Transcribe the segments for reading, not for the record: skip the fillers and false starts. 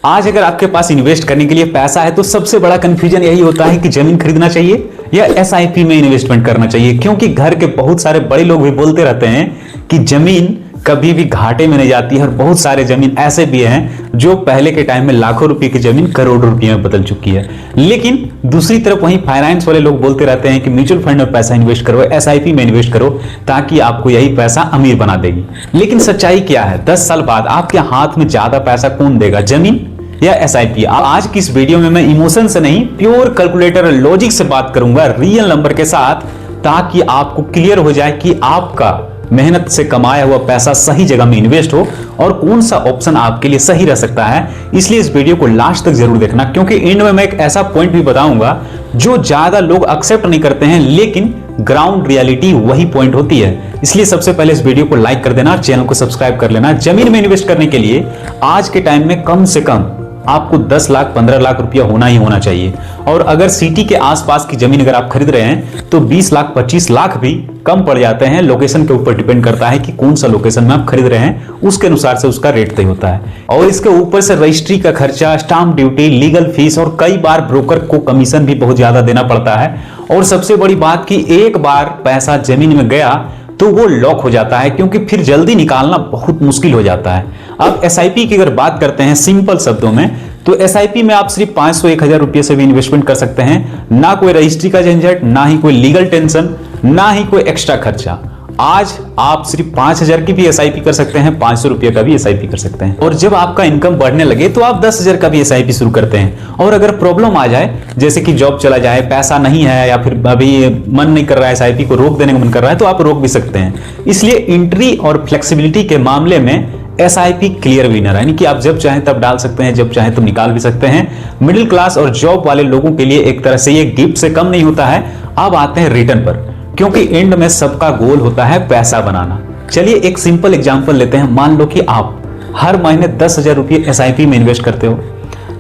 आज अगर आपके पास इन्वेस्ट करने के लिए पैसा है तो सबसे बड़ा कंफ्यूजन यही होता है कि जमीन खरीदना चाहिए या एसआईपी में इन्वेस्टमेंट करना चाहिए। क्योंकि घर के बहुत सारे बड़े लोग भी बोलते रहते हैं कि जमीन कभी भी घाटे में नहीं जाती है, और बहुत सारे जमीन ऐसे भी हैं जो पहले के टाइम में लाखों रुपए की जमीन करोड़ों रुपए में बदल चुकी है। लेकिन दूसरी तरफ वहीं फाइनेंस वाले लोग बोलते रहते हैं कि म्यूचुअल फंड में पैसा इन्वेस्ट करो, एसआईपी में इन्वेस्ट करो, ताकि आपको यही पैसा अमीर बना देगी। लेकिन सच्चाई क्या है? 10 साल बाद आपके हाथ में ज्यादा पैसा कौन देगा, जमीन या एसआईपी? आज की इस वीडियो में मैं इमोशन से नहीं, प्योर कैलकुलेटर लॉजिक से बात करूंगा, रियल नंबर के साथ, ताकि आपको क्लियर हो जाए कि आपका मेहनत से कमाया हुआ पैसा सही जगह में इन्वेस्ट हो और कौन सा ऑप्शन आपके लिए सही रह सकता है। इसलिए इस वीडियो को लास्ट तक जरूर देखना, क्योंकि एंड में मैं एक ऐसा पॉइंट भी बताऊंगा जो ज्यादा लोग एक्सेप्ट नहीं करते हैं, लेकिन ग्राउंड रियलिटी वही पॉइंट होती है। इसलिए सबसे पहले इस वीडियो को लाइक कर देना, चैनल को सब्सक्राइब कर लेना। जमीन में इन्वेस्ट करने के लिए आज के टाइम में कम से कम आपको 10 लाख 15 लाख रुपया होना ही होना चाहिए। और अगर सिटी के आसपास की जमीन अगर आप खरीद रहे हैं तो 20 लाख 25 लाख भी कम पड़ जाते हैं। लोकेशन के ऊपर डिपेंड करता है कि कौन सा लोकेशन में आप खरीद रहे हैं, उसके अनुसार से उसका रेट तय होता है। और इसके ऊपर से रजिस्ट्री का खर्चा, स्टाम्प ड्यूटी, लीगल फीस और कई बार ब्रोकर को कमीशन भी बहुत ज्यादा देना पड़ता है। और सबसे बड़ी बात कि एक बार पैसा जमीन में गया तो वो लॉक हो जाता है, क्योंकि फिर जल्दी निकालना बहुत मुश्किल हो जाता है। अब एसआईपी की अगर बात करते हैं सिंपल शब्दों में, तो एसआईपी में आप सिर्फ 500-1000 रुपये से भी इन्वेस्टमेंट कर सकते हैं। ना कोई रजिस्ट्री का झंझट, ना ही कोई लीगल टेंशन, ना ही कोई एक्स्ट्रा खर्चा। आज आप सिर्फ 5000 की भी एसआईपी कर सकते हैं, 500 रुपये का भी एसआईपी कर सकते हैं। और जब आपका इनकम बढ़ने लगे तो आप 10,000 का भी एसआईपी शुरू करते हैं। और अगर प्रॉब्लम आ जाए, जैसे कि जॉब चला जाए, पैसा नहीं है, या फिर अभी मन नहीं कर रहा है, एसआईपी को रोक देने का मन कर रहा है, तो आप रोक भी सकते हैं। इसलिए एंट्री और फ्लेक्सिबिलिटी के मामले में एसआईपी क्लियर विनर है, यानी कि आप जब चाहें तब डाल सकते हैं, जब चाहें तब निकाल भी सकते हैं। मिडिल क्लास और जॉब वाले लोगों के लिए एक तरह से ये गिफ्ट से कम नहीं होता है। अब आते हैं रिटर्न पर, क्योंकि एंड में सबका गोल होता है पैसा बनाना। चलिए एक सिंपल एग्जांपल लेते हैं। मान लो कि आप हर महीने 10,000 रुपये एसआईपी में इन्वेस्ट करते हो,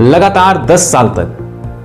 लगातार 10 साल तक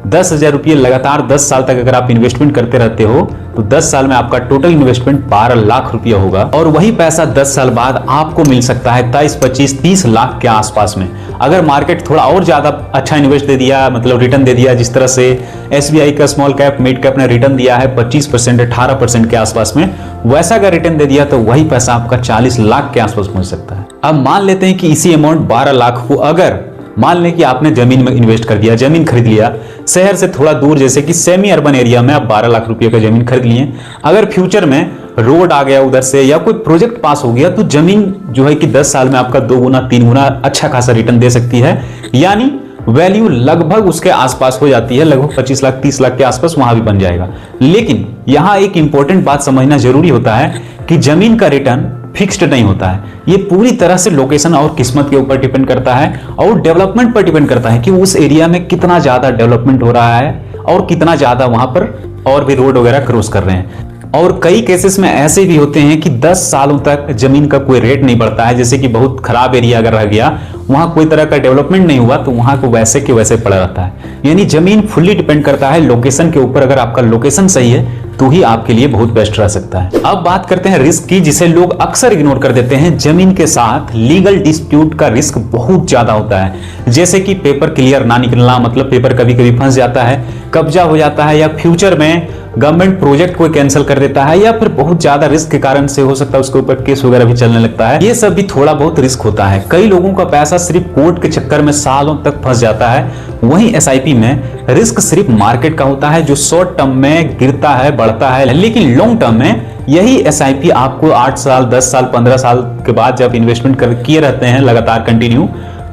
10,000 रुपये लगातार 10 साल तक अगर आप इन्वेस्टमेंट करते रहते हो तो 10 साल में आपका टोटल इन्वेस्टमेंट 12 लाख रुपया होगा। और वही पैसा 10 साल बाद आपको मिल सकता है 23, 25, 30 लाख के आसपास में। अगर मार्केट थोड़ा और ज्यादा अच्छा इन्वेस्ट दे दिया, मतलब रिटर्न दे दिया, जिस तरह से एसबीआई का स्मॉल कैप मिड कैप ने रिटर्न दिया है 25%, 18% के आसपास में, वैसा अगर रिटर्न दे दिया तो वही पैसा आपका 40 लाख के आसपास पहुंच सकता है। अब मान लेते हैं कि इसी अमाउंट 12 लाख को अगर मान लें कि आपने जमीन में इन्वेस्ट कर दिया, जमीन खरीद लिया, शहर से थोड़ा दूर जैसे कि सेमी अर्बन एरिया में आप 12 लाख रुपए का जमीन खरीद लिए। अगर फ्यूचर में रोड आ गया उधर से या कोई प्रोजेक्ट पास हो गया तो जमीन जो है कि 10 साल में आपका 2 गुना 3 गुना अच्छा खासा रिटर्न दे सकती है। यानी वैल्यू लगभग उसके आसपास हो जाती है, लगभग 25 लाख 30 लाख के आसपास वहां भी बन जाएगा। लेकिन यहां एक इंपॉर्टेंट बात समझना जरूरी होता है कि जमीन का रिटर्न फिक्स्ड नहीं होता है। ये पूरी तरह से लोकेशन और किस्मत के ऊपर डिपेंड करता है और डेवलपमेंट पर डिपेंड करता है कि उस एरिया में कितना ज्यादा डेवलपमेंट हो रहा है और कितना ज्यादा वहां पर और भी रोड वगैरह क्रॉस कर रहे हैं। और कई केसेस में ऐसे भी होते हैं कि 10 सालों तक जमीन का कोई रेट नहीं बढ़ता है। जैसे कि बहुत खराब एरिया अगर रह गया, वहां कोई तरह का डेवलपमेंट नहीं हुआ, तो वहां को वैसे के वैसे पड़ा रहता है। यानी जमीन फुल्ली डिपेंड करता है लोकेशन के ऊपर। अगर आपका लोकेशन सही है तो ही आपके लिए बहुत बेस्ट रह सकता है। अब बात करते हैं रिस्क की, जिसे लोग अक्सर इग्नोर कर देते हैं। जमीन के साथ लीगल डिस्प्यूट का रिस्क बहुत ज्यादा होता है। जैसे कि पेपर क्लियर ना निकलना, मतलब पेपर कभी कभी फंस जाता है, कब्जा हो जाता है, या फ्यूचर में गवर्नमेंट प्रोजेक्ट को कैंसिल कर देता है, या फिर बहुत ज्यादा रिस्क के कारण से हो सकता है उसके ऊपर केस वगैरह भी चलने लगता है। ये सब भी थोड़ा बहुत रिस्क होता है। कई लोगों का पैसा सिर्फ कोर्ट के चक्कर में सालों तक फंस जाता है। वहीं एसआईपी में रिस्क सिर्फ मार्केट का होता है, जो शॉर्ट टर्म में गिरता है, बढ़ता है। लेकिन लॉन्ग टर्म में यही एसआईपी आपको 8 साल 10 साल 15 साल के बाद जब इन्वेस्टमेंट किए रहते हैं लगातार कंटिन्यू,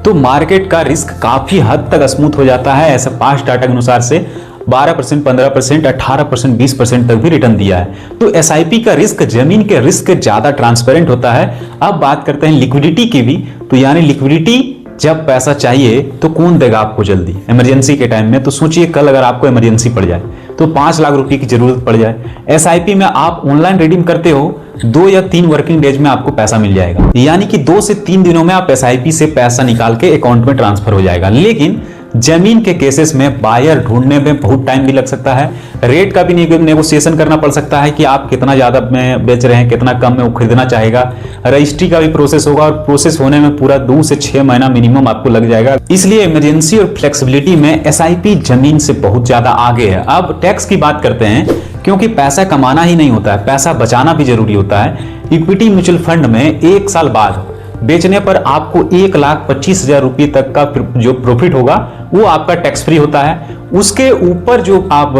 तो मार्केट का रिस्क काफी हद तक स्मूथ हो जाता है। ऐसे पास्ट डाटा के अनुसार से 12%, 15%, 18%, 20% तक भी रिटर्न दिया है। तो एसआईपी का रिस्क जमीन के रिस्क ज्यादा ट्रांसपेरेंट होता है। अब बात करते हैं लिक्विडिटी की भी, तो यानी लिक्विडिटी जब पैसा चाहिए तो कौन देगा आपको जल्दी, इमरजेंसी के टाइम में। तो सोचिए कल अगर आपको इमरजेंसी पड़ जाए तो 5 लाख रुपए की जरूरत पड़ जाए, एसआईपी में आप ऑनलाइन रिडीम करते हो, 2 या 3 वर्किंग डेज में आपको पैसा मिल जाएगा। यानी कि 2 से 3 दिनों में आप एसआईपी से पैसा निकाल के अकाउंट में ट्रांसफर हो जाएगा। लेकिन जमीन के केसेस में बायर ढूंढने में बहुत टाइम भी लग सकता है, रेट का भी नेगोशिएशन करना पड़ सकता है कि आप कितना ज्यादा में बेच रहे हैं, कितना कम में वो खरीदना चाहेगा। रजिस्ट्री का भी प्रोसेस होगा और प्रोसेस होने में पूरा 2 से 6 महीना मिनिमम आपको लग जाएगा। इसलिए इमरजेंसी और फ्लेक्सिबिलिटी में एसआईपी जमीन से बहुत ज्यादा आगे है। अब टैक्स की बात करते हैं, क्योंकि पैसा कमाना ही नहीं होता है, पैसा बचाना भी जरूरी होता है। इक्विटी म्यूचुअल फंड में 1 साल बाद बेचने पर आपको 1,25,000 रुपये तक का जो प्रॉफिट होगा वो आपका टैक्स फ्री होता है। उसके ऊपर जो आप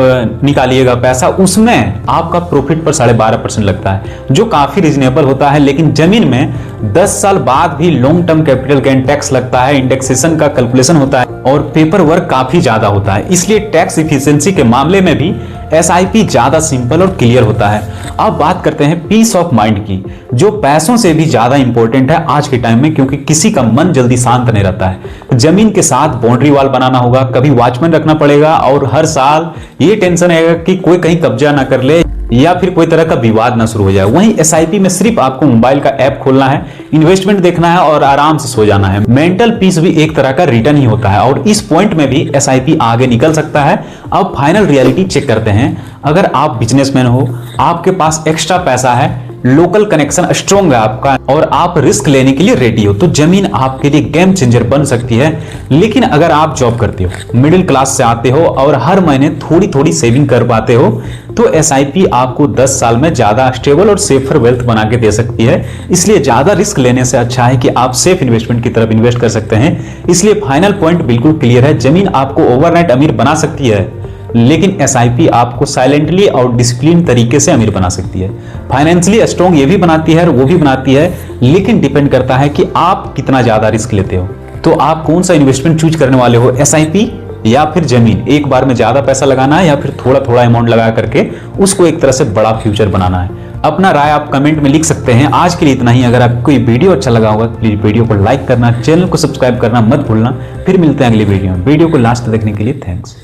निकालिएगा पैसा, उसमें आपका प्रॉफिट पर 12.5% लगता है, जो काफी रीजनेबल होता है। लेकिन जमीन में 10 साल बाद भी long term capital gain tax लगता है, इंडेक्सेशन का कैलकुलेशन होता है और पेपर वर्क काफी ज्यादा होता है। इसलिए टैक्स इफिशिएंसी के मामले में भी एसआईपी ज्यादा सिंपल और क्लियर होता है। अब बात करते हैं पीस ऑफ माइंड की, जो पैसों से भी ज्यादा इंपॉर्टेंट है आज के टाइम में, क्योंकि किसी का मन जल्दी शांत नहीं रहता है। जमीन के साथ बाउंड्री वॉल बनाना होगा, कभी वॉचमैन रखना पड़ेगा और हर साल ये टेंशन रहेगा कि कोई कहीं कब्जा ना कर ले या फिर कोई तरह का विवाद ना शुरू हो जाए। वहीं एसआईपी में सिर्फ आपको मोबाइल का ऐप खोलना है, इन्वेस्टमेंट देखना है और आराम से सो जाना है। मेंटल पीस भी एक तरह का रिटर्न ही होता है और इस पॉइंट में भी एसआईपी आगे निकल सकता है। अब फाइनल रियलिटी चेक करते हैं। अगर आप बिजनेसमैन हो, आपके पास एक्स्ट्रा पैसा है, लोकल कनेक्शन स्ट्रॉन्ग है आपका और आप रिस्क लेने के लिए रेडी हो, तो जमीन आपके लिए गेम चेंजर बन सकती है। लेकिन अगर आप जॉब करते हो, मिडिल क्लास से आते हो और हर महीने थोड़ी थोड़ी सेविंग कर पाते हो, तो एसआईपी आपको 10 साल में ज्यादा स्टेबल और सेफर वेल्थ बना के दे सकती है। इसलिए ज्यादा रिस्क लेने से अच्छा है कि आप सेफ इन्वेस्टमेंट की तरफ इन्वेस्ट कर सकते हैं। इसलिए फाइनल पॉइंट बिल्कुल क्लियर है, जमीन आपको ओवरनाइट अमीर बना सकती है, लेकिन एसआईपी आपको साइलेंटली और डिसिप्लिन तरीके से अमीर बना सकती है। फाइनेंशियली स्ट्रॉन्ग ये भी बनाती है और वो भी बनाती है, लेकिन डिपेंड करता है कि आप कितना ज्यादा रिस्क लेते हो। तो आप कौन सा इन्वेस्टमेंट चूज करने वाले हो, एसआईपी या फिर जमीन? एक बार में ज्यादा पैसा लगाना है या फिर थोड़ा थोड़ा अमाउंट लगा करके उसको एक तरह से बड़ा फ्यूचर बनाना है? अपना राय आप कमेंट में लिख सकते हैं। आज के लिए इतना ही। अगर आपको ये वीडियो अच्छा लगा होगा तो प्लीज वीडियो को लाइक करना, चैनल को सब्सक्राइब करना मत भूलना। फिर मिलते हैं अगली वीडियो में। वीडियो को लास्ट तक देखने के लिए थैंक्स।